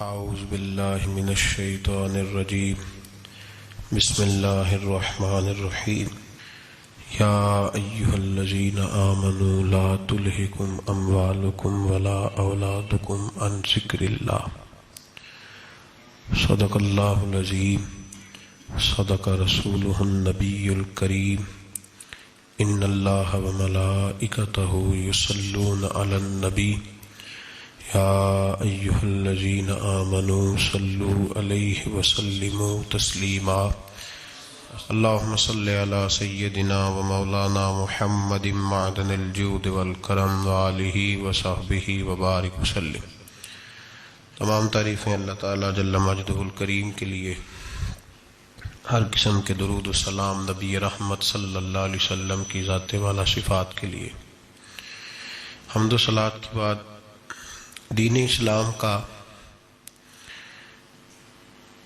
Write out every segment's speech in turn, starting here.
اعوذ باللہ من الشیطان الرجیم بسم اللہ الرحمن الرحیم یا ایہا الذین آمنوا لا تلہکم اموالکم ولا اولادکم عن ذکر اللہ صدق اللہ العظیم صدق رسولہ النبی الکریم ان اللہ وملائکتہ یصلون علی النبی یا ایہا الذین آمنوا صلوا علیہ وسلموا تسلیما اللہم صل علی سیدنا و مولانا محمد معدن الجود والکرم وآلہ وصحبہ وبارک وسلم۔ تمام تعریفیں اللہ تعالیٰ جل مجدہ الکریم کے لیے، ہر قسم کے درود و سلام نبی رحمت صلی اللہ علیہ وسلم کی ذات والا صفات کے لیے۔ حمد و صلاۃ کے بعد دین اسلام کا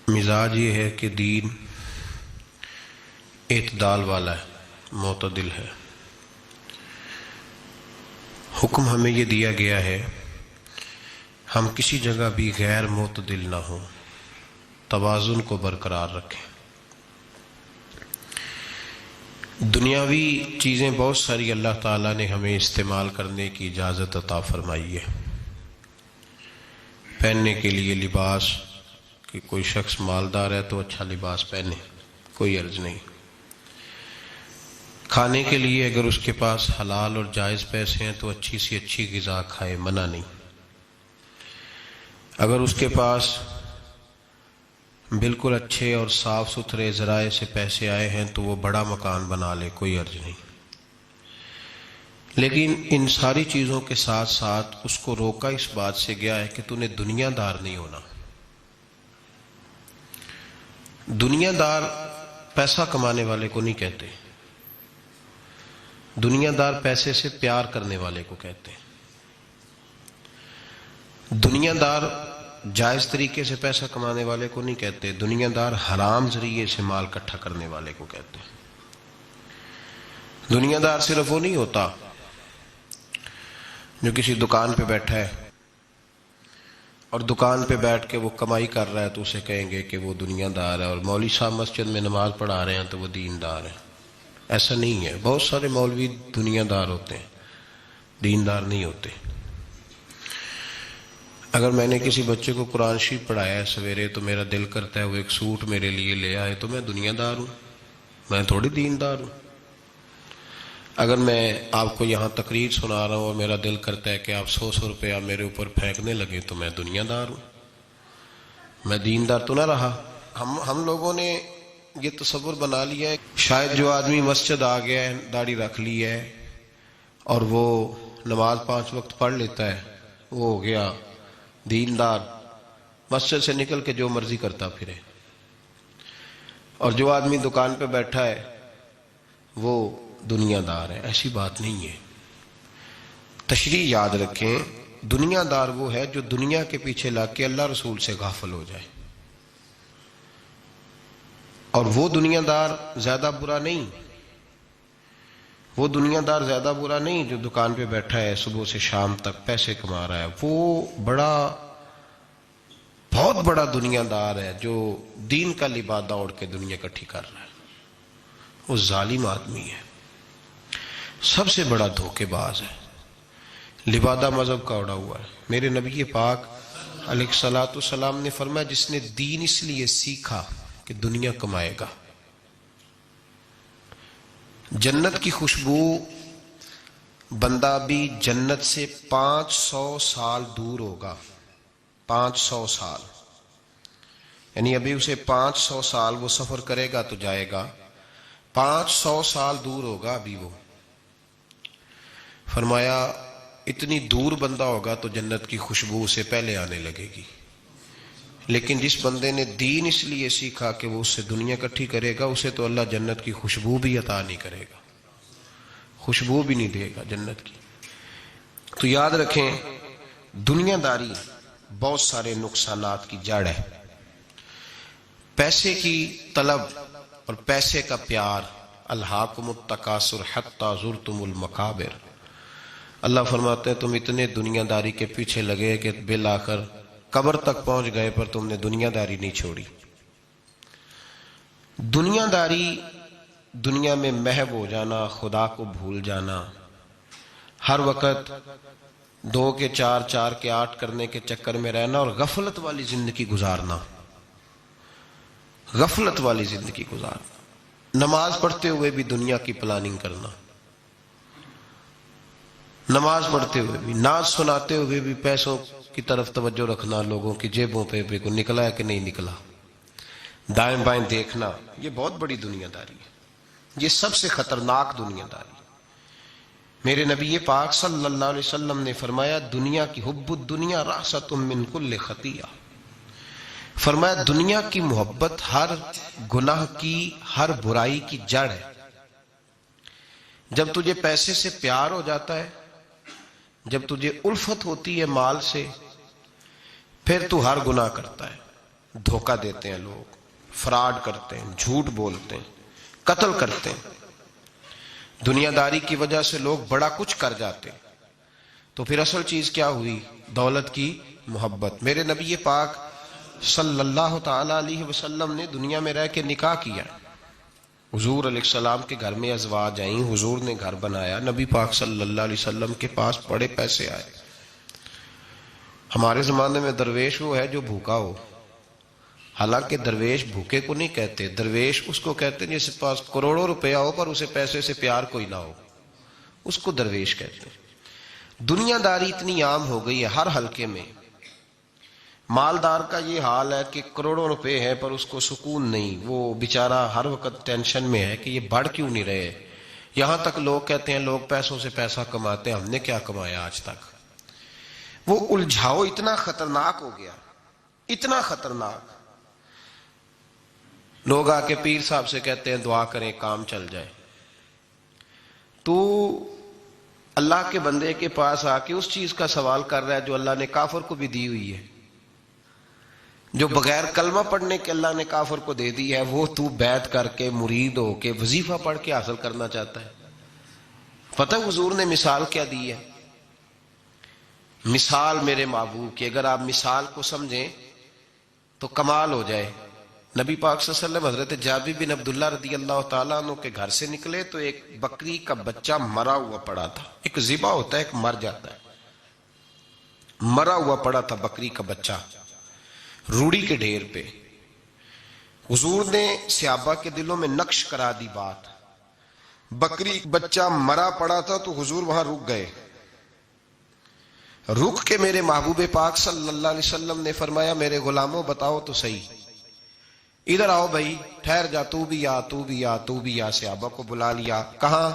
مزاج یہ ہے کہ دین اعتدال والا ہے، معتدل ہے۔ حکم ہمیں یہ دیا گیا ہے ہم کسی جگہ بھی غیر معتدل نہ ہوں، توازن کو برقرار رکھیں۔ دنیاوی چیزیں بہت ساری اللہ تعالیٰ نے ہمیں استعمال کرنے کی اجازت عطا فرمائی ہے۔ پہننے کے لیے لباس، کہ کوئی شخص مالدار ہے تو اچھا لباس پہنے، کوئی عرض نہیں۔ کھانے کے لیے اگر اس کے پاس حلال اور جائز پیسے ہیں تو اچھی سی اچھی غذا کھائے، منع نہیں۔ اگر اس کے پاس بالکل اچھے اور صاف ستھرے ذرائع سے پیسے آئے ہیں تو وہ بڑا مکان بنا لے، کوئی عرض نہیں۔ لیکن ان ساری چیزوں کے ساتھ ساتھ اس کو روکا اس بات سے گیا ہے کہ تو نے دنیا دار نہیں ہونا۔ دنیا دار پیسہ کمانے والے کو نہیں کہتے، دنیا دار پیسے سے پیار کرنے والے کو کہتے ہیں۔ دنیا دار جائز طریقے سے پیسہ کمانے والے کو نہیں کہتے، دنیا دار حرام ذریعے سے مال اکٹھا کرنے والے کو کہتے ہیں۔ دنیا دار صرف وہ نہیں ہوتا جو کسی دکان پہ بیٹھا ہے اور دکان پہ بیٹھ کے وہ کمائی کر رہا ہے تو اسے کہیں گے کہ وہ دنیا دار ہے، اور مولوی صاحب مسجد میں نماز پڑھا رہے ہیں تو وہ دیندار ہے۔ ایسا نہیں ہے، بہت سارے مولوی دنیا دار ہوتے ہیں، دیندار نہیں ہوتے۔ اگر میں نے کسی بچے کو قرآن شریف پڑھایا ہے سویرے تو میرا دل کرتا ہے وہ ایک سوٹ میرے لیے لے آئے تو میں دنیا دار ہوں، میں تھوڑی دیندار ہوں۔ اگر میں آپ کو یہاں تقریر سنا رہا ہوں اور میرا دل کرتا ہے کہ آپ 100 روپیہ میرے اوپر پھینکنے لگے تو میں دنیا دار ہوں، میں دیندار تو نہ رہا۔ ہم لوگوں نے یہ تصور بنا لیا ہے شاید جو آدمی مسجد آ گیا ہے، داڑھی رکھ لی ہے اور وہ نماز 5 وقت پڑھ لیتا ہے، وہ ہو گیا دیندار، مسجد سے نکل کے جو مرضی کرتا پھرے۔ اور جو آدمی دکان پہ بیٹھا ہے وہ دنیا دار ہے۔ ایسی بات نہیں ہے، تشریح یاد رکھیں۔ دنیا دار وہ ہے جو دنیا کے پیچھے لگ کے اللہ رسول سے غافل ہو جائے، اور وہ دنیا دار زیادہ برا نہیں، وہ دنیا دار زیادہ برا نہیں جو دکان پہ بیٹھا ہے صبح سے شام تک پیسے کما رہا ہے، وہ بہت بڑا دنیا دار ہے جو دین کا لبادہ اوڑھ کے دنیا اکٹھی کر رہا ہے، وہ ظالم آدمی ہے، سب سے بڑا دھوکے باز ہے، لبادہ مذہب کا اڑا ہوا ہے۔ میرے نبی پاک علیہ الصلوۃ والسلام نے فرمایا جس نے دین اس لیے سیکھا کہ دنیا کمائے گا، جنت کی خوشبو بندہ بھی جنت سے 500 سال دور ہوگا، 500 سال، یعنی ابھی اسے 500 سال وہ سفر کرے گا تو جائے گا، 500 سال دور ہوگا ابھی وہ۔ فرمایا اتنی دور بندہ ہوگا تو جنت کی خوشبو اسے پہلے آنے لگے گی، لیکن جس بندے نے دین اس لیے سیکھا کہ وہ اس سے دنیا اکٹھی کرے گا، اسے تو اللہ جنت کی خوشبو بھی عطا نہیں کرے گا، خوشبو بھی نہیں دے گا جنت کی۔ تو یاد رکھیں دنیا داری بہت سارے نقصانات کی جڑ ہے۔ پیسے کی طلب اور پیسے کا پیار، الہاکم التکاثر حتی زرتم المقابر، اللہ فرماتے ہیں تم اتنے دنیا داری کے پیچھے لگے کہ بالآخر قبر تک پہنچ گئے پر تم نے دنیا داری نہیں چھوڑی. دنیا داری، دنیا میں محو ہو جانا، خدا کو بھول جانا، ہر وقت 2 کے 4 4 کے 8 کرنے کے چکر میں رہنا اور غفلت والی زندگی گزارنا، غفلت والی زندگی گزارنا. نماز پڑھتے ہوئے بھی دنیا کی پلاننگ کرنا، نماز پڑھتے ہوئے بھی، نعت سناتے ہوئے بھی پیسوں کی طرف توجہ رکھنا، لوگوں کی جیبوں پہ کو نکلا ہے کہ نہیں نکلا، دائیں بائیں دیکھنا. یہ بہت بڑی دنیا داری ہے، یہ سب سے خطرناک دنیا داری. میرے نبی پاک صلی اللہ علیہ وسلم نے فرمایا دنیا کی حب الدنیا رأست من کل خطیہ. فرمایا دنیا کی محبت ہر گناہ کی، ہر برائی کی جڑ ہے. جب تجھے پیسے سے پیار ہو جاتا ہے، جب تجھے الفت ہوتی ہے مال سے، پھر تو ہر گناہ کرتا ہے. دھوکہ دیتے ہیں لوگ، فراڈ کرتے ہیں، جھوٹ بولتے ہیں، قتل کرتے ہیں. دنیا داری کی وجہ سے لوگ بڑا کچھ کر جاتے ہیں. تو پھر اصل چیز کیا ہوئی؟ دولت کی محبت. میرے نبی پاک صلی اللہ تعالی علیہ وسلم نے دنیا میں رہ کے نکاح کیا. حضور علیہ السلام کے گھر میں ازواج آئیں، حضور نے گھر بنایا. نبی پاک صلی اللہ علیہ وسلم کے پاس بڑے پیسے آئے. ہمارے زمانے میں درویش وہ ہے جو بھوکا ہو. حالانکہ درویش بھوکے کو نہیں کہتے، درویش اس کو کہتے ہیں جس کے پاس کروڑوں روپیہ ہو پر اسے پیسے سے پیار کوئی نہ ہو، اس کو درویش کہتے ہیں. دنیا داری اتنی عام ہو گئی ہے ہر حلقے میں. مالدار کا یہ حال ہے کہ کروڑوں روپے ہیں پر اس کو سکون نہیں، وہ بیچارہ ہر وقت ٹینشن میں ہے کہ یہ بڑھ کیوں نہیں رہے. یہاں تک لوگ کہتے ہیں لوگ پیسوں سے پیسہ کماتے ہیں، ہم نے کیا کمایا آج تک. وہ الجھاؤ اتنا خطرناک ہو گیا، اتنا خطرناک. لوگ آ کے پیر صاحب سے کہتے ہیں دعا کریں کام چل جائے. تو اللہ کے بندے کے پاس آ کے اس چیز کا سوال کر رہا ہے جو اللہ نے کافر کو بھی دی ہوئی ہے، جو بغیر کلمہ پڑھنے کے اللہ نے کافر کو دے دی ہے، وہ تو بیعت کر کے مرید ہو کے وظیفہ پڑھ کے حاصل کرنا چاہتا ہے. پتہ حضور نے مثال کیا دی ہے؟ مثال میرے محبوب کی اگر آپ مثال کو سمجھیں تو کمال ہو جائے. نبی پاک صلی اللہ علیہ وسلم حضرت جابر بن عبداللہ رضی اللہ تعالیٰ عنہ کے گھر سے نکلے تو ایک بکری کا بچہ مرا ہوا پڑا تھا. ایک ذبح ہوتا ہے، ایک مر جاتا ہے. مرا ہوا پڑا تھا بکری کا بچہ روڑی کے ڈھیر پہ. حضور نے صحابہ کے دلوں میں نقش کرا دی بات. بکری بچہ مرا پڑا تھا تو حضور وہاں رک گئے. رک کے میرے محبوب پاک صلی اللہ علیہ وسلم نے فرمایا میرے غلاموں بتاؤ تو صحیح، ادھر آؤ بھائی، ٹھہر جا، تو بھی آ، تو بھی آ، تو بھی آ. صحابہ کو بلا لیا. کہاں؟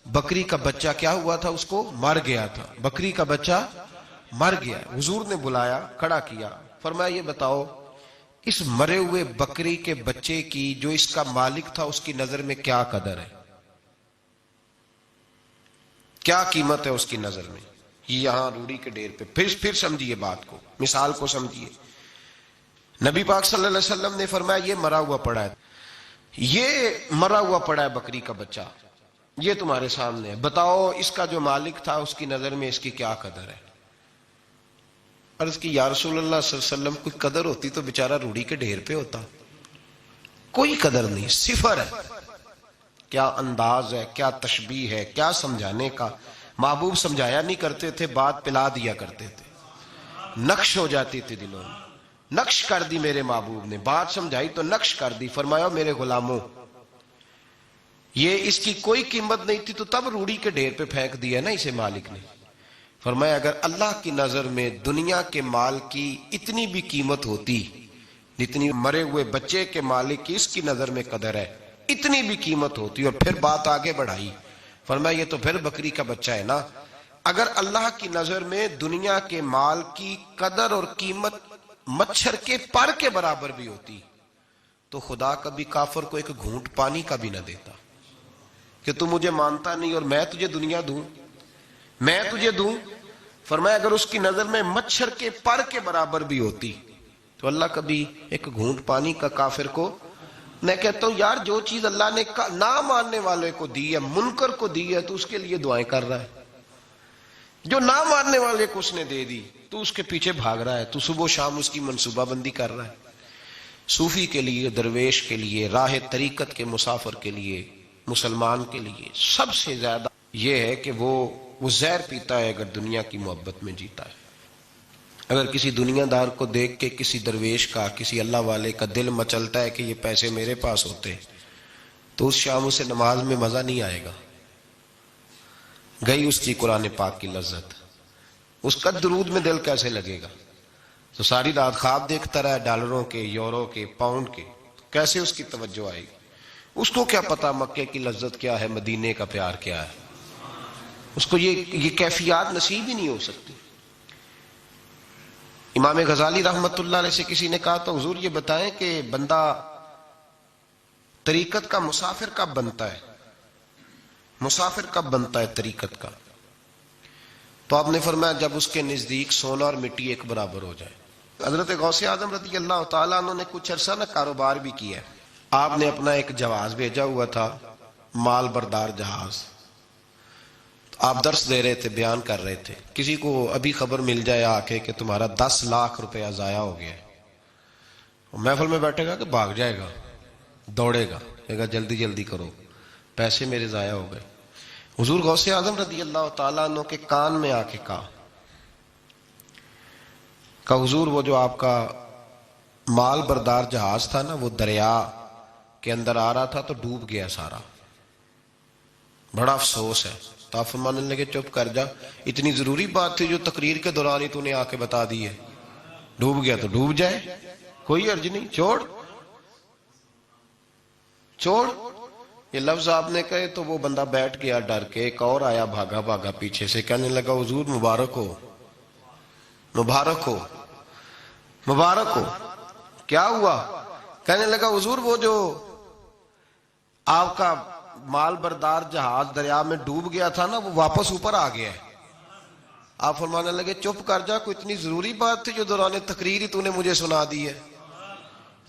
بکری کا بچہ کیا ہوا تھا؟ اس کو مر گیا تھا. بکری کا بچہ مر گیا. حضور نے بلایا، کھڑا کیا، فرمایا یہ بتاؤ اس مرے ہوئے بکری کے بچے کی جو اس کا مالک تھا اس کی نظر میں کیا قدر ہے، کیا قیمت ہے اس کی نظر میں؟ یہاں روڑی کے ڈیر پہ پھر سمجھیے بات کو، مثال کو سمجھیے. نبی پاک صلی اللہ علیہ وسلم نے فرمایا یہ مرا ہوا پڑا ہے، یہ مرا ہوا پڑا ہے بکری کا بچہ، یہ تمہارے سامنے ہے، بتاؤ اس کا جو مالک تھا اس کی نظر میں اس کی کیا قدر ہے؟ عرض کی یا رسول اللہ صلی اللہ علیہ وسلم کوئی قدر ہوتی تو بیچارہ روڑی کے ڈھیر پہ ہوتا. کوئی قدر نہیں، صفر ہے. کیا انداز ہے، کیا تشبیہ ہے، کیا سمجھانے کا. محبوب سمجھایا نہیں کرتے تھے، بات پلا دیا کرتے تھے، نقش ہو جاتی تھی دلوں میں. نقش کر دی میرے محبوب نے، بات سمجھائی تو نقش کر دی. فرمایا میرے غلاموں یہ اس کی کوئی قیمت نہیں تھی تو تب روڑی کے ڈھیر پہ پھینک دیا نا اسے مالک نے. فرمایا اگر اللہ کی نظر میں دنیا کے مال کی اتنی بھی قیمت ہوتی جتنی مرے ہوئے بچے کے مالک کی اس کی نظر میں قدر ہے، اتنی بھی قیمت ہوتی. اور پھر بات آگے بڑھائی، فرمایا یہ تو پھر بکری کا بچہ ہے نا. اگر اللہ کی نظر میں دنیا کے مال کی قدر اور قیمت مچھر کے پر کے برابر بھی ہوتی تو خدا کبھی کافر کو ایک گھونٹ پانی کا بھی نہ دیتا کہ تو مجھے مانتا نہیں اور میں تجھے دنیا دوں، میں تجھے دوں. فرمایا اگر اس کی نظر میں مچھر کے پر کے برابر بھی ہوتی تو اللہ کبھی ایک گھونٹ پانی کا کافر کو. میں کہتا ہوں یار جو چیز اللہ نے نہ ماننے والے کو دی ہے، منکر کو دی ہے، تو اس کے لیے دعائیں کر رہا ہے. جو نہ ماننے والے کو اس نے دے دی تو اس کے پیچھے بھاگ رہا ہے، تو صبح و شام اس کی منصوبہ بندی کر رہا ہے. صوفی کے لیے، درویش کے لیے، راہ طریقت کے مسافر کے لیے، مسلمان کے لیے سب سے زیادہ یہ ہے کہ وہ زہر پیتا ہے اگر دنیا کی محبت میں جیتا ہے. اگر کسی دنیا دار کو دیکھ کے کسی درویش کا، کسی اللہ والے کا دل مچلتا ہے کہ یہ پیسے میرے پاس ہوتے تو اس شام اسے نماز میں مزہ نہیں آئے گا، گئی اس کی قرآن پاک کی لذت. اس کا درود میں دل کیسے لگے گا؟ تو ساری رات خواب دیکھتا رہا ڈالروں کے، یورو کے، پاؤنڈ کے، کیسے اس کی توجہ آئے گی؟ اس کو کیا پتا مکے کی لذت کیا ہے، مدینے کا پیار کیا ہے؟ اس کو یہ کیفیات نصیب ہی نہیں ہو سکتی. امام غزالی رحمت اللہ علیہ سے کسی نے کہا تو حضور یہ بتائیں کہ بندہ طریقت کا مسافر کب بنتا ہے؟ مسافر کب بنتا ہے طریقت کا؟ تو آپ نے فرمایا جب اس کے نزدیک سونا اور مٹی ایک برابر ہو جائے. حضرت غوث اعظم رضی اللہ تعالیٰ عنہ نے کچھ عرصہ کاروبار بھی کیا ہے. آپ نے اپنا ایک جہاز بھیجا ہوا تھا، مال بردار جہاز. آپ درس دے رہے تھے، بیان کر رہے تھے، کسی کو ابھی خبر مل جائے آ کے کہ تمہارا 10 لاکھ روپیہ ضائع ہو گیا ہے، محفل میں بیٹھے گا کہ بھاگ جائے گا، دوڑے گا، کہے گا جلدی جلدی کرو، پیسے میرے ضائع ہو گئے. حضور غوث اعظم رضی اللہ تعالیٰ عنہ کے کان میں آ کے کہا حضور وہ جو آپ کا مال بردار جہاز تھا نا، وہ دریا کے اندر آ رہا تھا تو ڈوب گیا سارا، بڑا افسوس ہے. تو آپ فرمانے لگے چپ کر جا، اتنی ضروری بات تھی جو تقریر کے دوران ہی تو نے آ کے بتا دی ہے. ڈوب گیا تو ڈوب جائے، کوئی عرض نہیں، چھوڑ. یہ لفظ آپ نے کہے تو وہ بندہ بیٹھ گیا ڈر کے. ایک اور آیا بھاگا بھاگا پیچھے سے، کہنے لگا حضور مبارک ہو، مبارک ہو، مبارک ہو. کیا ہوا؟ کہنے لگا حضور وہ جو آپ کا مال بردار جہاز دریا میں ڈوب گیا تھا نا، وہ واپس اوپر آ گیا ہے. آپ فرمانے لگے چپ کر جا، کوئی اتنی ضروری بات تھی جو دوران تقریر ہی تو نے مجھے سنا دی ہے؟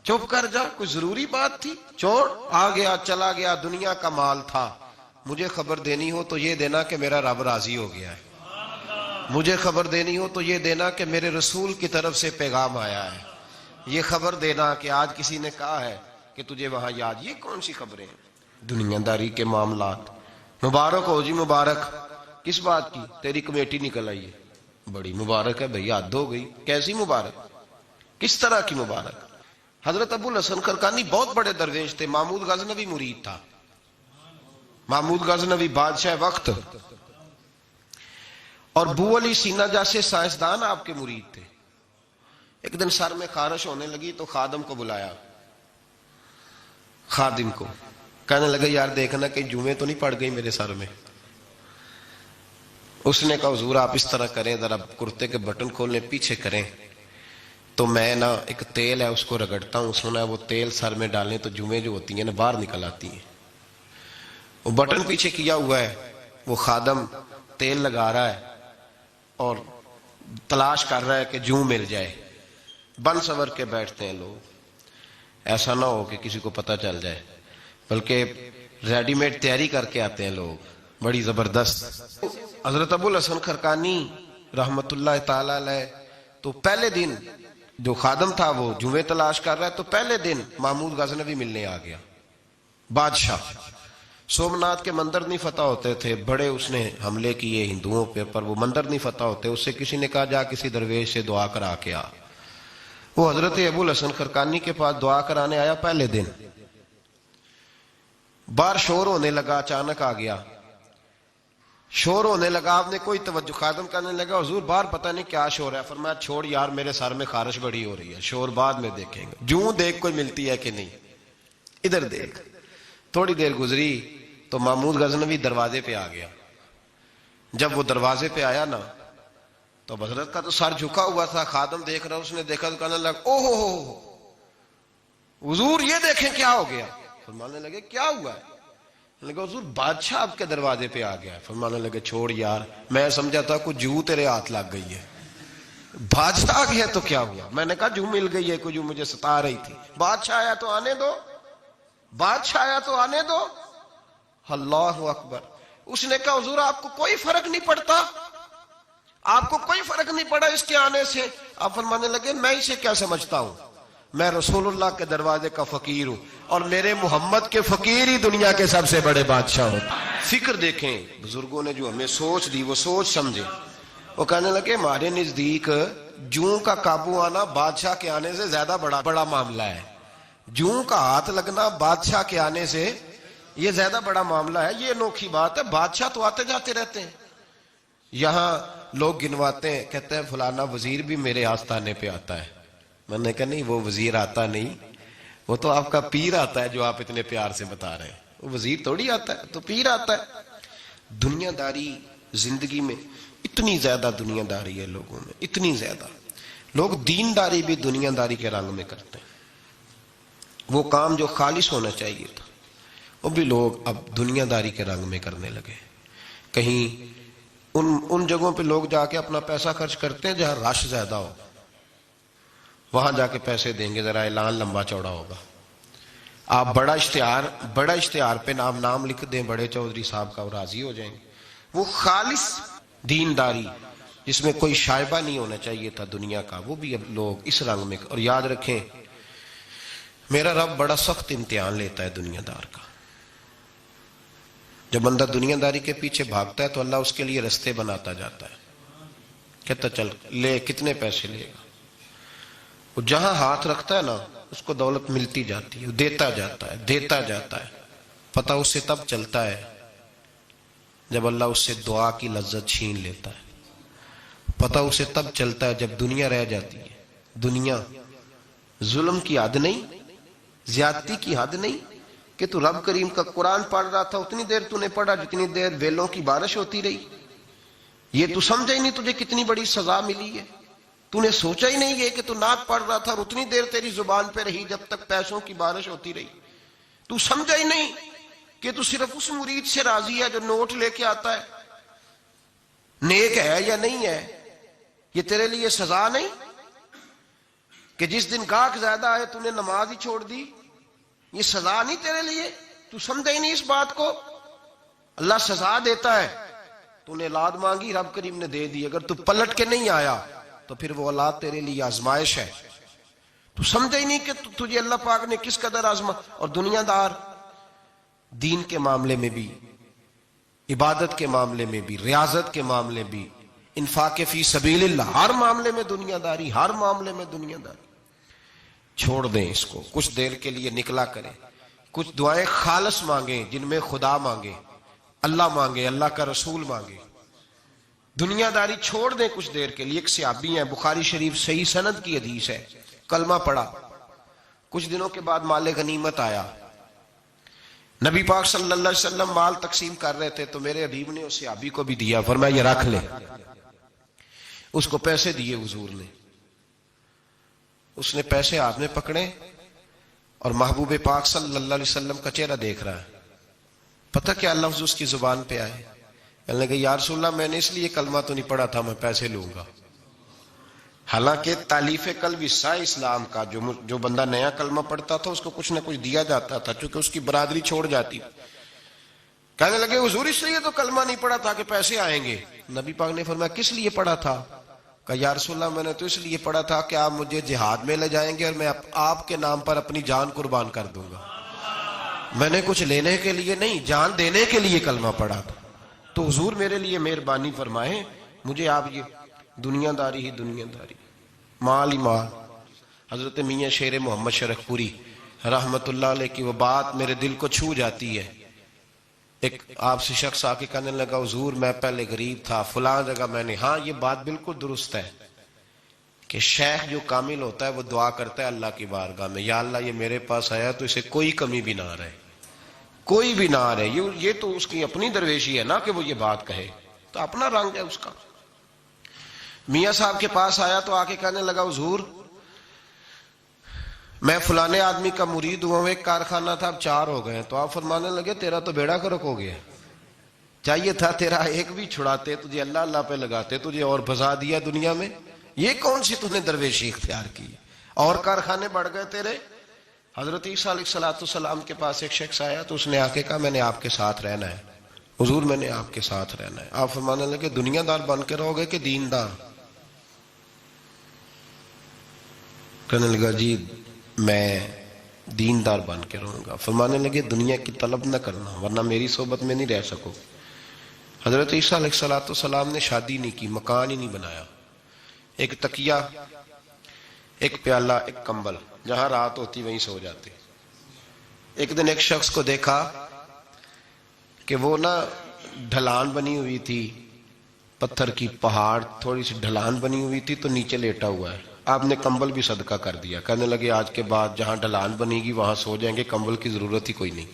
چپ کر جا، کوئی ضروری بات تھی، چھوڑ. آ گیا، چلا گیا، دنیا کا مال تھا. مجھے خبر دینی ہو تو یہ دینا کہ میرا رب راضی ہو گیا ہے، مجھے خبر دینی ہو تو یہ دینا کہ میرے رسول کی طرف سے پیغام آیا ہے، یہ خبر دینا کہ آج کسی نے کہا ہے کہ تجھے وہاں یاد. یہ کون سی خبریں ہیں؟ دنیا داری کے معاملات. مبارک ہو جی، مبارک. کس بات کی؟ تیری کمیٹی نکل آئی ہے. بڑی مبارک ہے بھئی، حد ہو گئی. کیسی مبارک؟ کس طرح کی مبارک؟ حضرت ابو الحسن خرقانی بہت بڑے درویش تھے. محمود غزنوی مرید تھا. محمود غزنوی بادشاہ وقت اور بو علی سینا جیسے سائنسدان آپ کے مرید تھے. ایک دن سر میں خارش ہونے لگی تو خادم کو بلایا، خادم کو. کہنے لگا یار دیکھنا کہ جمعے تو نہیں پڑ گئی میرے سر میں. اس نے کہا حضور آپ اس طرح کریں، ذرا کرتے کے بٹن کھولنے پیچھے کریں تو میں نا ایک تیل ہے اس کو رگڑتا ہوں، سنا ہے وہ تیل سر میں ڈالیں تو جمعے جو ہوتی ہیں نا باہر نکل آتی ہیں. وہ بٹن پیچھے کیا ہوا ہے، وہ خادم تیل لگا رہا ہے اور تلاش کر رہا ہے کہ جوں مل جائے. بن سور کے بیٹھتے ہیں لوگ، ایسا نہ ہو کہ کسی کو پتہ چل جائے، بلکہ ریڈی میڈ تیاری کر کے آتے ہیں لوگ، بڑی زبردست. حضرت ابو الحسن خرقانی رحمت اللہ تعالی علیہ تو پہلے دن جو خادم تھا وہ جمعے تلاش کر رہا ہے، تو پہلے دن محمود غزنوی ملنے آ گیا. بادشاہ سومناتھ کے مندر نہیں فتح ہوتے تھے، بڑے اس نے حملے کیے ہندوؤں پہ، پر وہ مندر نہیں فتح ہوتے. اس سے کسی نے کہا جا کسی درویش سے دعا کرا کے آ. وہ حضرت ابو الحسن خرقانی کے پاس دعا کرانے آیا. پہلے دن باہر شور ہونے لگا، اچانک آ گیا، شور ہونے لگا. آپ نے کوئی توجہ، خادم کرنے لگا حضور باہر پتہ نہیں کیا شور ہے. فرمایا چھوڑ یار، میرے سر میں خارش بڑی ہو رہی ہے، شور بعد میں دیکھیں گے، جوں دیکھ کوئی ملتی ہے کہ نہیں، ادھر دیکھ. تھوڑی دیر گزری تو محمود غزنوی دروازے پہ آ گیا. جب وہ دروازے پہ آیا نا تو حضرت کا تو سر جھکا ہوا تھا، خادم دیکھ رہا، اس نے دیکھا تو کہنے لگا او ہو حضور یہ دیکھیں کیا ہو گیا. فرمانے لگے کیا ہوا ہے؟ لگا حضور بادشاہ آپ کے دروازے پہ آ گیا. فرمانے لگے چھوڑ یار، میں سمجھا تھا کوئی جو تیرے ہاتھ لگ گئی ہے، بادشاہ آ گیا تو کیا ہوا؟ میں نے کہا جو مل گئی ہے کوئی جو مجھے ستا رہی تھی. بادشاہ آیا تو آنے دو، بادشاہ آیا تو آنے دو. اللہ اکبر. اس نے کہا حضور آپ کو کوئی فرق نہیں پڑتا؟ آپ کو کوئی فرق نہیں پڑا اس کے آنے سے. آپ فرمانے لگے میں اسے کیا سمجھتا ہوں, میں رسول اللہ کے دروازے کا فقیر ہوں, اور میرے محمد کے فقیر ہی دنیا کے سب سے بڑے بادشاہ ہوتے. فکر دیکھیں بزرگوں نے جو ہمیں سوچ دی, وہ سوچ سمجھے. وہ کہنے لگے ہمارے نزدیک جوں کا قابو آنا بادشاہ کے آنے سے زیادہ بڑا معاملہ ہے. جوں کا ہاتھ لگنا بادشاہ کے آنے سے یہ زیادہ بڑا معاملہ ہے. یہ انوکھی بات ہے, بادشاہ تو آتے جاتے رہتے ہیں. یہاں لوگ گنواتے ہیں, کہتے ہیں فلانا وزیر بھی میرے آستانے پہ آتا ہے. میں نے کہا نہیں, وہ وزیر آتا نہیں, وہ تو آپ کا پیر آتا ہے جو آپ اتنے پیار سے بتا رہے ہیں. وہ وزیر تھوڑی آتا ہے, تو پیر آتا ہے. دنیا داری زندگی میں اتنی زیادہ دنیا داری ہے لوگوں میں, اتنی زیادہ. لوگ دین داری بھی دنیا داری کے رنگ میں کرتے ہیں. وہ کام جو خالص ہونا چاہیے تھا وہ بھی لوگ اب دنیا داری کے رنگ میں کرنے لگے. کہیں ان جگہوں پہ لوگ جا کے اپنا پیسہ خرچ کرتے ہیں جہاں رش زیادہ ہو, وہاں جا کے پیسے دیں گے, ذرا اعلان لمبا چوڑا ہوگا. آپ بڑا اشتہار پہ نام لکھ دیں بڑے چودھری صاحب کا, وہ راضی ہو جائیں گے. وہ خالص دینداری جس میں کوئی شائبہ نہیں ہونا چاہیے تھا دنیا کا, وہ بھی اب لوگ اس رنگ میں. اور یاد رکھیں میرا رب بڑا سخت امتحان لیتا ہے دنیا دار کا. جب بندہ دنیا داری کے پیچھے بھاگتا ہے تو اللہ اس کے لیے رستے بناتا جاتا ہے. کہتا چل لے, کتنے پیسے لے گا. وہ جہاں ہاتھ رکھتا ہے نا اس کو دولت ملتی جاتی ہے, دیتا جاتا ہے. پتہ اسے تب چلتا ہے جب اللہ اس سے دعا کی لذت چھین لیتا ہے. پتہ اسے تب چلتا ہے جب دنیا رہ جاتی ہے. دنیا ظلم کی حد نہیں, زیادتی کی حد نہیں کہ تو رب کریم کا قرآن پڑھ رہا تھا اتنی دیر تو نے پڑھا جتنی دیر ویلوں کی بارش ہوتی رہی. یہ تو سمجھا ہی نہیں تجھے کتنی بڑی سزا ملی ہے. تو نے سوچا ہی نہیں یہ کہ تو نعت پڑھ رہا تھا اور اتنی دیر تیری زبان پہ رہی جب تک پیسوں کی بارش ہوتی رہی. تو سمجھا ہی نہیں کہ تو صرف اس مرید سے راضی ہے جو نوٹ لے کے آتا ہے. نیک ہے یا نہیں ہے, یہ تیرے لیے سزا نہیں کہ جس دن گاہک زیادہ آئے تو نے نماز ہی چھوڑ دی. یہ سزا نہیں تیرے لیے, تو سمجھا ہی نہیں اس بات کو. اللہ سزا دیتا ہے. تو نے اولاد مانگی, رب کریم نے دے دی. اگر تو پلٹ کے نہیں آیا تو پھر وہ اولاد تیرے لیے آزمائش ہے. تو سمجھا ہی نہیں کہ تجھے اللہ پاک نے کس قدر آزما. اور دنیا دار دین کے معاملے میں بھی, عبادت کے معاملے میں بھی, ریاضت کے معاملے بھی, انفاق فی سبیل اللہ, ہر معاملے میں دنیا داری, ہر معاملے میں دنیا داری. چھوڑ دیں اس کو, کچھ دیر کے لیے نکلا کریں, کچھ دعائیں خالص مانگیں جن میں خدا مانگے, اللہ مانگے, اللہ کا رسول مانگے. دنیا داری چھوڑ دیں کچھ دیر کے لیے. ایک صحابی ہیں, بخاری شریف صحیح سند کی حدیث ہے, کلمہ پڑھا, کچھ دنوں کے بعد مال غنیمت آیا. نبی پاک صلی اللہ علیہ وسلم مال تقسیم کر رہے تھے تو میرے حبیب نے اس صحابی کو بھی دیا, فرمایا یہ رکھ لے. اس کو پیسے دیے حضور نے. اس نے پیسے ہاتھ میں پکڑے اور محبوب پاک صلی اللہ علیہ وسلم کا چہرہ دیکھ رہا ہے. پتہ کیا لفظ اس کی زبان پہ آئے, کہنے لگے یا رسول اللہ میں نے اس لیے کلمہ تو نہیں پڑھا تھا, میں پیسے لوں گا. حالانکہ تالیف قلب حصہ اسلام کا, جو بندہ نیا کلمہ پڑھتا تھا اس کو کچھ نہ کچھ دیا جاتا تھا چونکہ اس کی برادری چھوڑ جاتی. کہنے لگے حضور اس لیے تو کلمہ نہیں پڑھا تھا کہ پیسے آئیں گے. نبی پاک نے فرمایا کس لیے پڑھا تھا؟ کہا یا رسول اللہ میں نے تو اس لیے پڑھا تھا کہ آپ مجھے جہاد میں لے جائیں گے اور میں آپ کے نام پر اپنی جان قربان کر دوں گا. میں نے کچھ لینے کے لیے نہیں, جان دینے کے لیے کلمہ پڑھا تھا. تو حضور میرے لیے مہربانی فرمائیں, مجھے آپ یہ دنیا داری ہی دنیا داری, مال ہی مال. حضرت میاں شیر محمد شرف پوری رحمت اللہ علیہ کی وہ بات میرے دل کو چھو جاتی ہے. ایک آپ سے شخص آ کے کہنے لگا حضور میں پہلے غریب تھا فلاں جگہ میں نے. ہاں یہ بات بالکل درست ہے کہ شیخ جو کامل ہوتا ہے وہ دعا کرتا ہے اللہ کی بارگاہ میں, یا اللہ یہ میرے پاس آیا تو اسے کوئی کمی بھی نہ رہے, کوئی بھی نہ رہے. یہ تو اس کی اپنی درویشی ہے نا کہ وہ یہ بات کہے, تو اپنا رنگ ہے اس کا. میاں صاحب کے پاس آیا تو آ کے کہنے لگا حضور میں فلانے آدمی کا مرید ہوا ہوں, ایک کارخانہ تھا اب 4 ہو گئے. تو آپ فرمانے لگے تیرا تو بیڑا گرک ہو گیا, چاہیے تھا تیرا ایک بھی چھڑاتے, تجھے اللہ اللہ پہ لگاتے, تجھے اور بھسا دیا دنیا میں. یہ کون سی تُو نے درویشی اختیار کی, اور کارخانے بڑھ گئے تیرے. حضرت عیسیٰ علیہ السلام کے پاس ایک شخص آیا تو اس نے آ کے کہا میں نے آپ کے ساتھ رہنا ہے. حضور میں نے آپ کے ساتھ رہنا ہے. آپ فرمانے لگے دنیا دار بن کے رہو گے کہ دیندار؟ کہنے لگا جی میں دیندار بن کے رہوں گا. فرمانے لگے دنیا کی طلب نہ کرنا ورنہ میری صحبت میں نہیں رہ سکو. حضرت عیسیٰ علیہ السلام نے شادی نہیں کی، مکان ہی نہیں بنایا، ایک تکیہ، ایک پیالہ، ایک کمبل، جہاں رات ہوتی وہیں سو جاتے. ایک دن ایک شخص کو دیکھا کہ وہ نا ڈھلان بنی ہوئی تھی، پتھر کی پہاڑ تھوڑی سی ڈھلان بنی ہوئی تھی تو نیچے لیٹا ہوا ہے. آپ نے کمبل بھی صدقہ کر دیا. کہنے لگے آج کے بعد جہاں ڈھلان بنے گی وہاں سو جائیں گے، کمبل کی ضرورت ہی کوئی نہیں.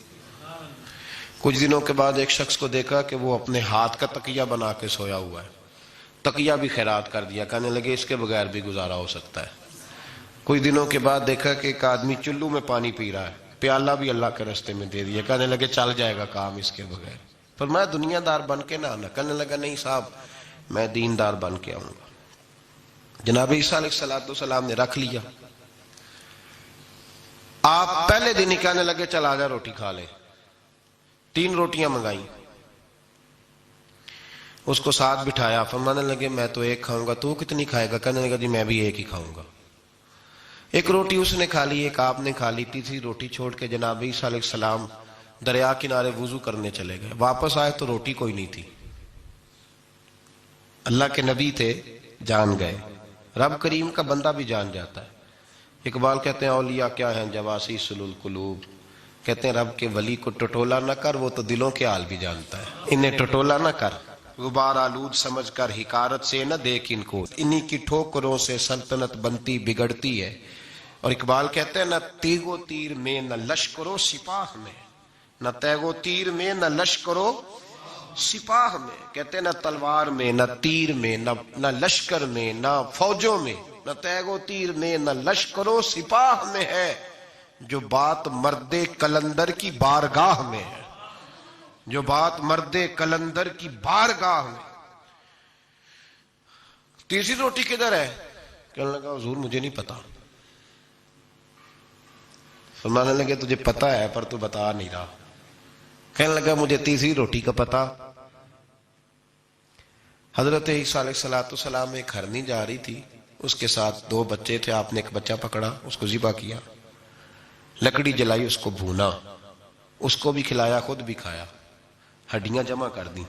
کچھ دنوں کے بعد ایک شخص کو دیکھا کہ وہ اپنے ہاتھ کا تکیہ بنا کے سویا ہوا ہے، تکیہ بھی خیرات کر دیا. کہنے لگے اس کے بغیر بھی گزارا ہو سکتا ہے. کچھ دنوں کے بعد دیکھا کہ ایک آدمی چلو میں پانی پی رہا ہے، پیالہ بھی اللہ کے راستے میں دے دیا. کہنے لگے چل جائے گا کام اس کے بغیر. پر میں دنیا دار بن کے نہ آنا. کہنے لگا نہیں صاحب میں دیندار بن کے آؤں گا. جناب عیسیٰ علیہ السلام نے رکھ لیا. آپ پہلے دن ہی کہنے لگے چل آجا روٹی کھا لے. 3 روٹیاں منگائیں، اس کو ساتھ بٹھایا. فرمانے لگے میں تو ایک کھاؤں گا، تو کتنی کھائے گا؟ کہنے لگا جی میں بھی ایک ہی کھاؤں گا. ایک روٹی اس نے کھا لی، ایک آپ نے کھا لی. تیسری روٹی چھوڑ کے جناب عیسیٰ علیہ السلام دریا کنارے وضو کرنے چلے گئے. واپس آئے تو روٹی کوئی نہیں تھی. اللہ کے نبی تھے، جان گئے. رب کریم کا بندہ بھی جان جاتا ہے. اقبال کہتے ہیں اولیاء کیا ہیں جواسی سلول قلوب. کہتے ہیں رب کے ولی کو ٹٹولا نہ کر، وہ تو دلوں کے حال بھی جانتا ہے. انہیں ٹٹولا نہ کر، غبار آلود سمجھ کر حکارت سے نہ دیکھ ان کو. انہی کی ٹھوکروں سے سلطنت بنتی بگڑتی ہے. اور اقبال کہتے ہیں نہ تیگ و تیر میں نہ لشکر و سپاہ میں، نہ تیگ و تیر میں نہ لشکر و سپاہ میں. کہتے ہیں نہ تلوار میں نہ تیر میں نہ لشکر میں نہ فوجوں میں، نہ تیگ و تیر میں نہ لشکر و سپاہ میں ہے جو بات مرد کلندر کی بارگاہ میں ہے. جو بات مرد کلندر کی بارگاہ میں. تیسری روٹی کدھر ہے؟ کہنے لگا حضور مجھے نہیں پتا. فرمانے لگے تجھے پتا ہے پر تو بتا نہیں رہا. کہنے لگا مجھے تیسری روٹی کا پتا. حضرت عیسیٰ علیہ السلام ایک ہرنی جا رہی تھی، اس کے ساتھ 2 بچے تھے. آپ نے ایک بچہ پکڑا، اس کو ذبح کیا، لکڑی جلائی، اس کو بھونا، اس کو بھی کھلایا، خود بھی کھایا، ہڈیاں جمع کر دیں.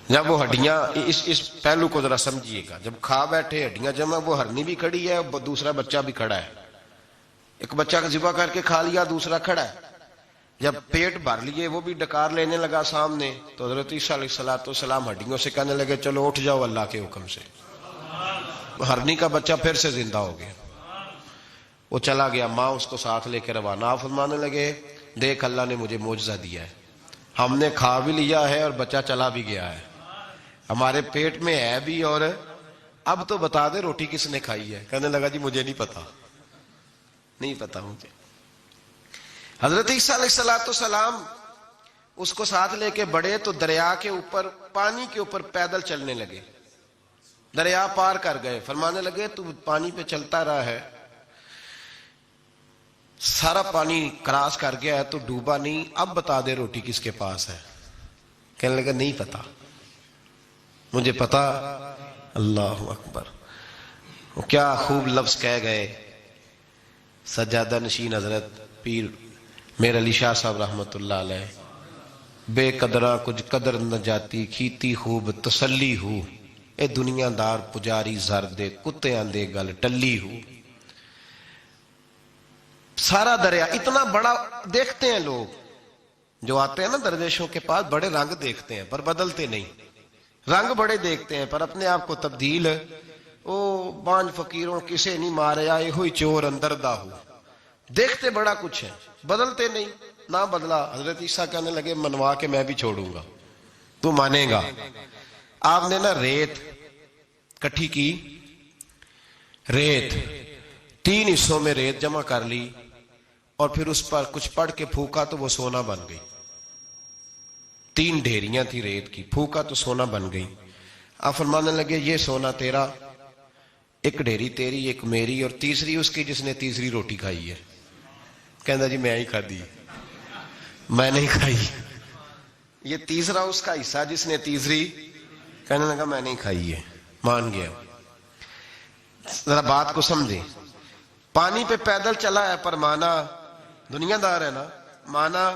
جب وہ ہڈیاں اس پہلو کو ذرا سمجھیے گا، جب کھا بیٹھے ہڈیاں جمع، وہ ہرنی بھی کھڑی ہے، دوسرا بچہ بھی کھڑا ہے. ایک بچہ کا ذبح کر کے کھا لیا، دوسرا کھڑا ہے. جب پیٹ بھر لیے وہ بھی ڈکار لینے لگا سامنے، تو حضرت عیسیٰ علیہ السلام ہڈیوں سے کہنے لگے چلو اٹھ جاؤ اللہ کے حکم سے. ہرنی کا بچہ پھر سے زندہ ہو گیا. وہ چلا گیا، ماں اس کو ساتھ لے کے روانہ. آپ فرمانے لگے دیکھ اللہ نے مجھے معجزہ دیا ہے، ہم نے کھا بھی لیا ہے اور بچہ چلا بھی گیا ہے، ہمارے پیٹ میں ہے بھی، اور اب تو بتا دے روٹی کس نے کھائی ہے. کہنے لگا جی مجھے نہیں پتا، نہیں پتا مجھے. حضرت عیسیٰ علیہ السلام اس کو ساتھ لے کے بڑھے تو دریا کے اوپر، پانی کے اوپر پیدل چلنے لگے. دریا پار کر گئے. فرمانے لگے تو پانی پہ چلتا رہا ہے، سارا پانی کراس کر گیا ہے تو ڈوبا نہیں، اب بتا دے روٹی کس کے پاس ہے. کہنے لگا نہیں پتا مجھے پتا. اللہ اکبر. وہ کیا خوب لفظ کہہ گئے سجادہ نشین حضرت پیر میر علی شاہ صاحب رحمت اللہ علیہ. بے قدرہ کچھ قدر نہ جاتی، کھیتی خوب تسلی ہو، اے دنیا دار پجاری زردے کتےاں دے گل ٹلی ہو. سارا دریا اتنا بڑا دیکھتے ہیں لوگ جو آتے ہیں نا درویشوں کے پاس، بڑے رنگ دیکھتے ہیں پر بدلتے نہیں. رنگ بڑے دیکھتے ہیں پر اپنے آپ کو تبدیل، او بانج فقیروں کسے نہیں مارے آئے ہوئی چور اندر دا ہو. دیکھتے بڑا کچھ ہے، بدلتے نہیں. نہ بدلا. حضرت عیسیٰ کہنے لگے منوا کے میں بھی چھوڑوں گا، تو مانے گا. آپ نے نا ریت کٹھی کی، ریت 3 حصوں میں ریت جمع کر لی اور پھر اس پر کچھ پڑھ کے پھونکا تو وہ سونا بن گئی. 3 ڈھیریاں تھی ریت کی، پھونکا تو سونا بن گئی. آپ فرمانے لگے یہ سونا تیرا، ایک ڈھیری تیری، ایک میری، اور تیسری اس کی جس نے تیسری روٹی کھائی ہے. کہنا جی میں ہی کھا دی، میں نہیں کھائی. یہ تیسرا اس کا حصہ جس نے تیسری، کہنے لگا میں نہیں کھائی ہے، مان گیا۔ ذرا بات کو سمجھیں، پانی پہ پیدل چلا ہے پر مانا دنیا دار ہے نا، مانا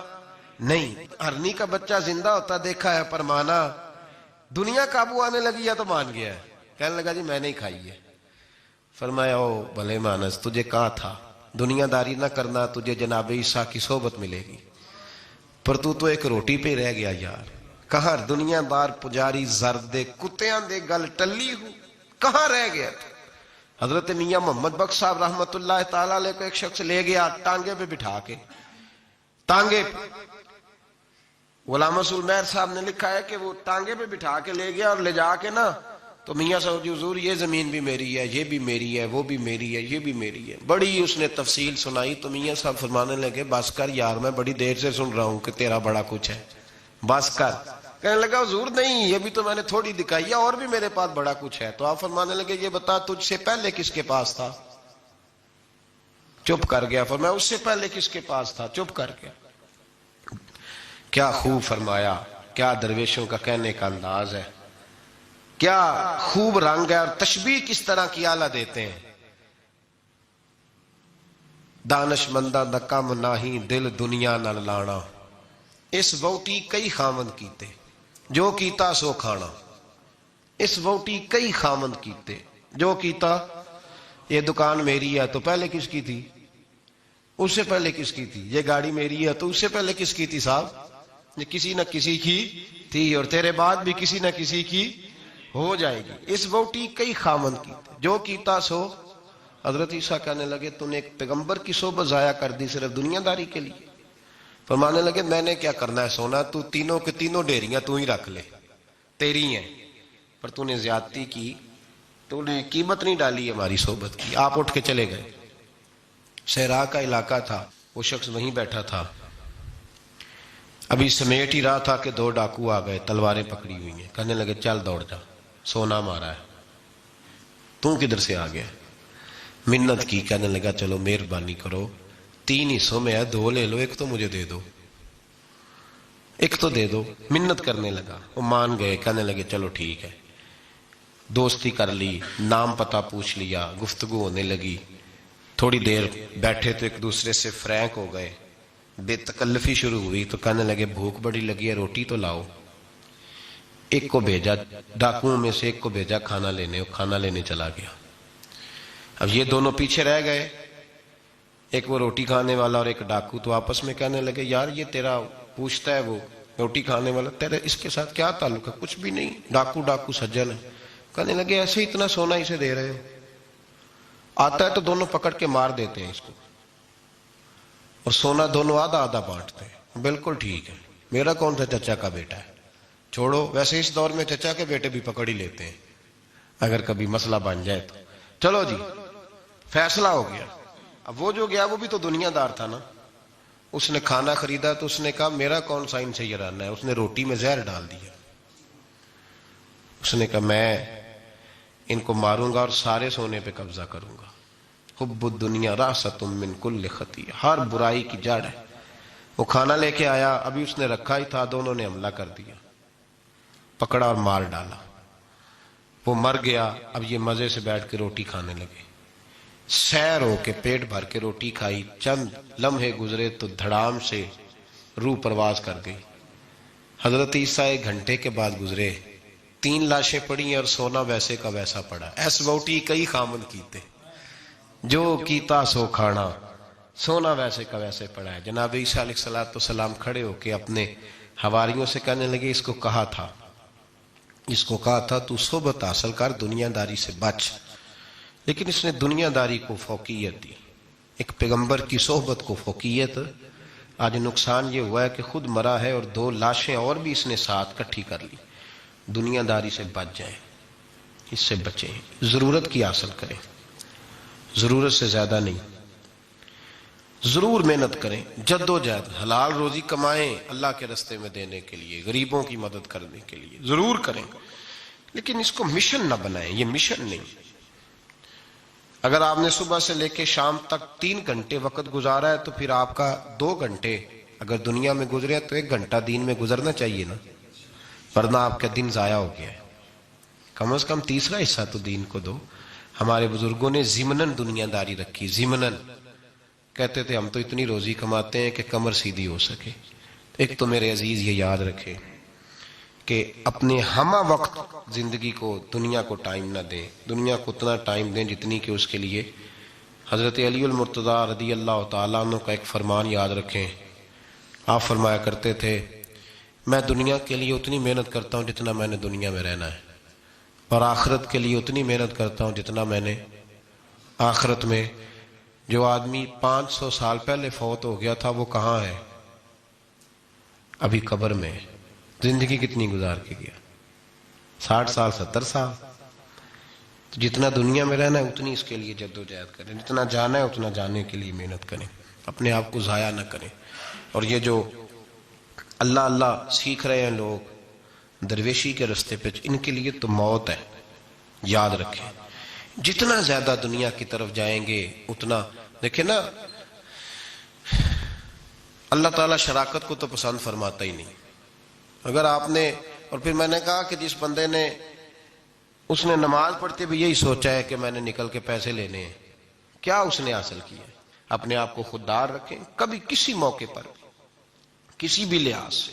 نہیں۔ ہرنی کا بچہ زندہ ہوتا دیکھا ہے پر مانا دنیا قابو آنے لگی ہے تو مان گیا ہے، کہنے لگا جی میں نہیں کھائی ہے۔ فرمایا او بھلے مانس، تجھے کہا تھا دنیا داری نہ کرنا، تجھے جناب عیسیٰ کی صحبت ملے گی، پر تو ایک روٹی پہ رہ گیا یار۔ کہاں دنیا دار پجاری زردے کتیاں دے گل ٹلی ہوں، کہاں رہ گیا تو؟ حضرت میاں محمد بخش صاحب رحمت اللہ تعالیٰ علیہ کو ایک شخص لے گیا ٹانگے پہ بٹھا کے، ٹانگے پہ۔ غلام رسول مہر صاحب نے لکھا ہے کہ وہ ٹانگے پہ بٹھا کے لے گیا اور لے جا کے نا تو میاں صاحب جی حضور یہ زمین بھی میری ہے، یہ بھی میری ہے، وہ بھی میری ہے، یہ بھی میری ہے، بڑی اس نے تفصیل سنائی۔ تو میاں صاحب فرمانے لگے بس کر یار، میں بڑی دیر سے سن رہا ہوں کہ تیرا بڑا کچھ ہے، بس کر۔ کہنے لگا حضور نہیں، یہ بھی تو میں نے تھوڑی دکھائی ہے، اور بھی میرے پاس بڑا کچھ ہے۔ تو آپ فرمانے لگے یہ بتا تجھ سے پہلے کس کے پاس تھا؟ چپ کر گیا۔ فرمایا اس سے پہلے کس کے پاس تھا؟ چپ کر گیا۔ کیا خوب فرمایا، کیا درویشوں کا کہنے کا انداز ہے، کیا خوب رنگ ہے، اور تشبیہ کس طرح کی اعلیٰ دیتے ہیں۔ دانش مندہ دا کم ناہی دل دنیا نہ لانا، اس ووٹی کئی خامند کیتے جو کیتا سو کھانا، اس ووٹی کئی خامند کیتے جو کیتا۔ یہ دکان میری ہے تو پہلے کس کی تھی؟ اس سے پہلے کس کی تھی؟ یہ گاڑی میری ہے تو اس سے پہلے کس کی تھی صاحب؟ یہ کسی نہ کسی کی تھی، اور تیرے بعد بھی کسی نہ کسی کی ہو جائے گی۔ اس ووٹی کئی خامند کیتے جو کیتا سو۔ حضرت عیسیٰ کہنے لگے تو نے ایک پیغمبر کی صحبت ضائع کر دی صرف دنیا داری کے لیے؟ فرمانے لگے میں نے کیا کرنا ہے سونا، تو تینوں کے تینوں ڈیریاں تو ہی رکھ لے، تیری ہیں، پر تو نے زیادتی کی، تو نے قیمت نہیں ڈالی ہماری صحبت کی۔ آپ اٹھ کے چلے گئے۔ صحرا کا علاقہ تھا، وہ شخص وہیں بیٹھا تھا، ابھی سمیٹ ہی رہا تھا کہ دو ڈاکو آ گئے، تلواریں پکڑی ہوئی ہیں۔ کہنے لگے چل دوڑ جا، سونا مارا ہے، تو کدھر سے آ گیا؟ منت کی، کہنے لگا چلو مہربانی کرو، 3 حصوں میں ہے، 2 لے لو، ایک تو مجھے دے دو، ایک تو دے دو۔ منت کرنے لگا، وہ مان گئے، کہنے لگے چلو ٹھیک ہے۔ دوستی کر لی، نام پتہ پوچھ لیا، گفتگو ہونے لگی، تھوڑی دیر بیٹھے تو ایک دوسرے سے فرینک ہو گئے، بے تکلفی شروع ہوئی۔ تو کہنے لگے بھوک بڑی لگی ہے، روٹی تو لاؤ۔ ایک کو بھیجا، ڈاکوؤں میں سے ایک کو بھیجا کھانا لینے، وہ کھانا لینے چلا گیا۔ اب یہ دونوں پیچھے رہ گئے، ایک وہ روٹی کھانے والا اور ایک ڈاکو۔ تو آپس میں کہنے لگے یار یہ تیرا پوچھتا ہے وہ روٹی کھانے والا، تیرے اس کے ساتھ کیا تعلق ہے؟ کچھ بھی نہیں، ڈاکو سجن ہے۔ کہنے لگے ایسے ہی اتنا سونا اسے دے رہے ہو، آتا ہے تو دونوں پکڑ کے مار دیتے ہیں اس کو، اور سونا دونوں آدھا آدھا بانٹتے ہیں۔ بالکل ٹھیک ہے، میرا کون سا چچا کا بیٹا ہے، چھوڑو، ویسے اس دور میں چچا کے بیٹے بھی پکڑ ہی لیتے ہیں اگر کبھی مسئلہ بن جائے تو۔ چلو جی فیصلہ ہو گیا۔ اب وہ جو گیا وہ بھی تو دنیا دار تھا نا، اس نے کھانا خریدا تو اس نے کہا میرا کون سا ان سے یہ رہنا ہے، اس نے روٹی میں زہر ڈال دیا۔ اس نے کہا میں ان کو ماروں گا اور سارے سونے پہ قبضہ کروں گا۔ حب الدنیا راست من کل خطیہ، ہر برائی کی جڑ ہے۔ وہ کھانا لے کے آیا، ابھی اس نے رکھا ہی تھا، دونوں نے حملہ کر دیا، پکڑا اور مار ڈالا۔ وہ مر گیا۔ اب یہ مزے سے بیٹھ کے روٹی کھانے لگے، سیر ہو کے پیٹ بھر کے روٹی کھائی۔ چند لمحے گزرے تو دھڑام سے روح پرواز کر گئی۔ حضرت عیسیٰ 1 گھنٹے کے بعد گزرے، 3 لاشیں پڑی ہیں اور سونا ویسے کا ویسا پڑا۔ ایس ووٹی کئی خامن کیتے جو کیتا سو کھانا، سونا ویسے کا ویسے پڑا ہے۔ جناب عیسیٰ علیہ السلام کھڑے ہو کے اپنے حواریوں سے کہنے لگے اس کو کہا تھا تو صحبت حاصل کر، دنیا داری سے بچ، لیکن اس نے دنیا داری کو فوقیت دی، ایک پیغمبر کی صحبت کو فوقیت۔ آج نقصان یہ ہوا ہے کہ خود مرا ہے اور 2 لاشیں اور بھی اس نے ساتھ کٹھی کر لی۔ دنیا داری سے بچ جائیں، اس سے بچیں، ضرورت کی حاصل کریں، ضرورت سے زیادہ نہیں۔ ضرور محنت کریں، جد و جہد، حلال روزی کمائیں اللہ کے رستے میں دینے کے لیے، غریبوں کی مدد کرنے کے لیے ضرور کریں، لیکن اس کو مشن نہ بنائیں، یہ مشن نہیں۔ اگر آپ نے صبح سے لے کے شام تک 3 گھنٹے وقت گزارا ہے تو پھر آپ کا 2 گھنٹے اگر دنیا میں گزرے تو 1 گھنٹہ دین میں گزرنا چاہیے نا، ورنہ آپ کا دن ضائع ہو گیا ہے۔ کم از کم تیسرا حصہ تو دین کو دو۔ ہمارے بزرگوں نے ضمناً دنیا داری رکھی، ضمناً کہتے تھے ہم تو اتنی روزی کماتے ہیں کہ کمر سیدھی ہو سکے۔ ایک تو میرے عزیز یہ یاد رکھیں کہ اپنے ہمہ وقت زندگی کو، دنیا کو ٹائم نہ دیں، دنیا کو اتنا ٹائم دیں جتنی کہ اس کے لیے حضرت علی المرتضیٰ رضی اللہ تعالیٰ عنہ کا ایک فرمان یاد رکھیں۔ آپ فرمایا کرتے تھے میں دنیا کے لیے اتنی محنت کرتا ہوں جتنا میں نے دنیا میں رہنا ہے، اور آخرت کے لیے اتنی محنت کرتا ہوں جتنا میں نے آخرت میں۔ جو آدمی 500 سال پہلے فوت ہو گیا تھا وہ کہاں ہے؟ ابھی قبر میں۔ زندگی کتنی گزار کے گیا؟ 60 سال 70 سال۔ تو جتنا دنیا میں رہنا ہے اتنی اس کے لیے جد و جہد کریں، جتنا جانا ہے اتنا جانے کے لیے محنت کریں، اپنے آپ کو ضائع نہ کریں۔ اور یہ جو اللہ اللہ سیکھ رہے ہیں لوگ درویشی کے رستے پہ، ان کے لیے تو موت ہے، یاد رکھیں۔ جتنا زیادہ دنیا کی طرف جائیں گے اتنا، دیکھیں نا، اللہ تعالیٰ شراکت کو تو پسند فرماتا ہی نہیں۔ اگر آپ نے، اور پھر میں نے کہا کہ جس بندے نے، اس نے نماز پڑھتے بھی یہی سوچا ہے کہ میں نے نکل کے پیسے لینے ہیں، کیا اس نے حاصل کیا ہے؟ اپنے آپ کو خوددار رکھیں، کبھی کسی موقع پر کسی بھی لحاظ سے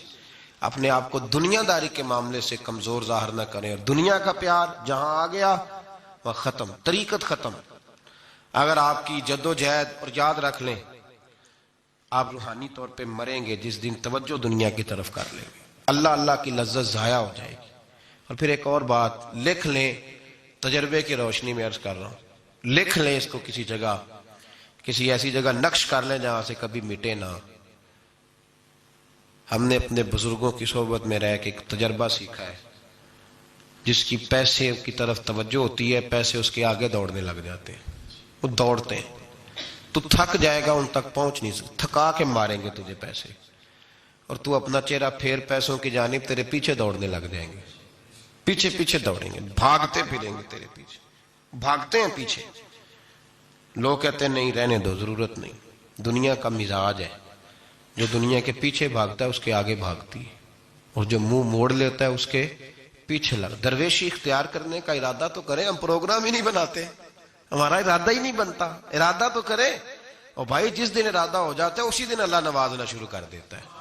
اپنے آپ کو دنیا داری کے معاملے سے کمزور ظاہر نہ کریں، اور دنیا کا پیار جہاں آ گیا وہ ختم، طریقت ختم۔ اگر آپ کی جد و جہد، اور یاد رکھ لیں آپ روحانی طور پہ مریں گے جس دن توجہ دنیا کی طرف کر لیں گے، اللہ اللہ کی لذت ضائع ہو جائے گی۔ اور پھر ایک اور بات لکھ لیں، تجربے کی روشنی میں عرض کر رہا ہوں، لکھ لیں اس کو کسی جگہ، کسی ایسی جگہ نقش کر لیں جہاں سے کبھی مٹے نہ۔ ہم نے اپنے بزرگوں کی صحبت میں رہ کے ایک تجربہ سیکھا ہے، جس کی پیسے کی طرف توجہ ہوتی ہے پیسے اس کے آگے دوڑنے لگ جاتے ہیں، وہ دوڑتے ہیں، تو تھک جائے گا، ان تک پہنچ نہیں سکتا، تھکا کے ماریں گے تجھے پیسے، اور تو اپنا چہرہ پھیر پیسوں کی جانب تیرے پیچھے دوڑنے لگ جائیں گے، پیچھے پیچھے دوڑیں گے، بھاگتے پھریں گے تیرے پیچھے، بھاگتے ہیں پیچھے۔ لوگ کہتے ہیں نہیں رہنے دو، ضرورت نہیں۔ دنیا کا مزاج ہے، جو دنیا کے پیچھے بھاگتا ہے اس کے آگے بھاگتی ہے، اور جو منہ موڑ لیتا ہے اس کے پیچھے لگ۔ درویشی اختیار کرنے کا ارادہ تو کریں، ہم پروگرام ہی نہیں بناتے، ہمارا ارادہ ہی نہیں بنتا، ارادہ تو کریں۔ اور بھائی جس دن ارادہ ہو جاتا ہے اسی دن اللہ نوازنا شروع کر دیتا ہے،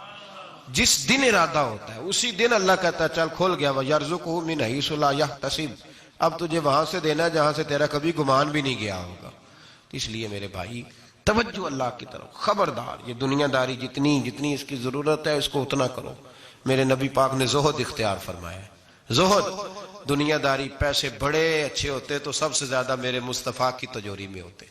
جس دن ارادہ ہوتا ہے اسی دن اللہ کہتا ہے چل کھول گیا، وَيَرْزُقُهُ مِنْ حَيْثُ لَا يَحْتَسِبُ، اب تجھے وہاں سے دینا ہے جہاں سے تیرا کبھی گمان بھی نہیں گیا ہوگا۔ اس لیے میرے بھائی توجہ اللہ کی طرف، خبردار یہ دنیا داری جتنی اس کی ضرورت ہے اس کو اتنا کرو۔ میرے نبی پاک نے زہد اختیار فرمایا ہے، زہد، دنیا داری۔ پیسے بڑے اچھے ہوتے تو سب سے زیادہ میرے مصطفیٰ کی تجوری میں ہوتے،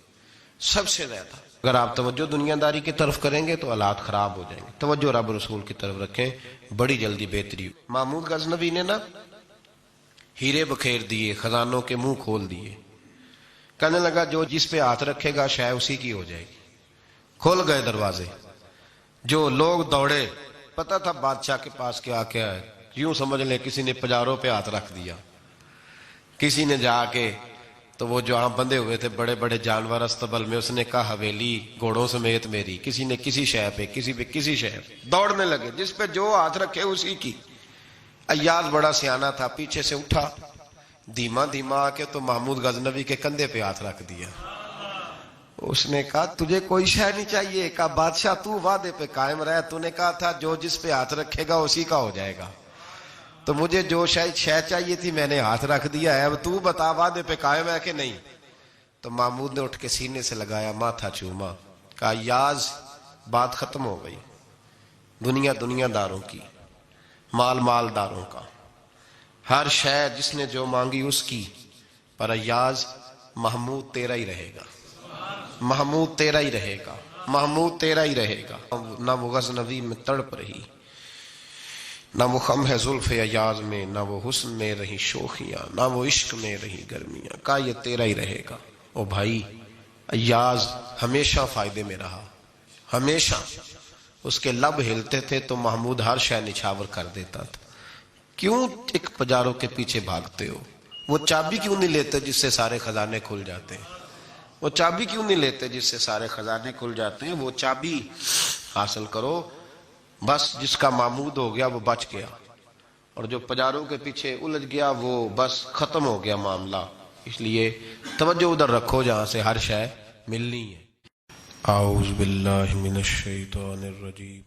سب سے زیادہ۔ اگر آپ توجہ دنیا داری کی طرف کریں گے تو حالات خراب ہو جائیں گے، توجہ رب رسول کی طرف رکھیں، بڑی جلدی بہتری ہو۔ محمود غزنوی نے نا ہیرے بکھیر دیے، خزانوں کے منہ کھول دیے، کہنے لگا جو جس پہ ہاتھ رکھے گا شے اسی کی ہو جائے گی۔ کھول گئے دروازے، جو لوگ دوڑے، پتہ تھا بادشاہ کے پاس کیا کیا ہے، یوں سمجھ لیں کسی نے پجاروں پہ ہاتھ رکھ دیا، کسی نے جا کے تو وہ جو ہاں بندے ہوئے تھے بڑے بڑے جانور استبل میں، اس نے کہا حویلی گھوڑوں سمیت میری، کسی نے کسی شے پہ، کسی پہ کسی شے پہ، دوڑنے لگے، جس پہ جو ہاتھ رکھے اسی کی۔ ایاز بڑا سیانہ تھا، پیچھے سے اٹھا دھیما دھیما آ کے تو محمود غزنوی کے کندھے پہ ہاتھ رکھ دیا۔ اس نے کہا تجھے کوئی شے نہیں چاہیے؟ کہا بادشاہ تو وعدے پہ قائم رہے، تو نے کہا تھا جو جس پہ ہاتھ رکھے گا اسی کا ہو جائے گا، تو مجھے جو شے چاہیے تھی میں نے ہاتھ رکھ دیا ہے، اب تو بتا وعدے پہ قائم ہے کہ نہیں؟ تو محمود نے اٹھ کے سینے سے لگایا، ماتھا چوما، کہا یاز بات ختم ہو گئی، دنیا داروں کی، مال داروں کا، ہر شے جس نے جو مانگی اس کی، پر ایاز محمود تیرا ہی رہے گا، محمود تیرا ہی رہے گا، محمود تیرا ہی رہے گا۔ نہ وہ غزنوی میں تڑپ رہی، نہ وہ خم ہے زلف ایاز میں، نہ وہ حسن میں رہی شوخیاں، نہ وہ عشق میں رہی گرمیاں، کہا یہ تیرا ہی رہے گا۔ او بھائی ایاز ہمیشہ فائدے میں رہا، ہمیشہ اس کے لب ہلتے تھے تو محمود ہر شے نچھاور کر دیتا تھا۔ کیوں ایک پجاروں کے پیچھے بھاگتے ہو؟ وہ چابی کیوں نہیں لیتے جس سے سارے خزانے کھل جاتے ہیں؟ وہ چابی کیوں نہیں لیتے جس سے سارے خزانے کھل جاتے ہیں؟ وہ چابی حاصل کرو بس جس کا معمود ہو گیا وہ بچ گیا، اور جو پجاروں کے پیچھے الجھ گیا وہ بس ختم ہو گیا معاملہ۔ اس لیے توجہ ادھر رکھو جہاں سے ہر شے ملنی ہے۔ اعوذ باللہ من الشیطان الرجیم۔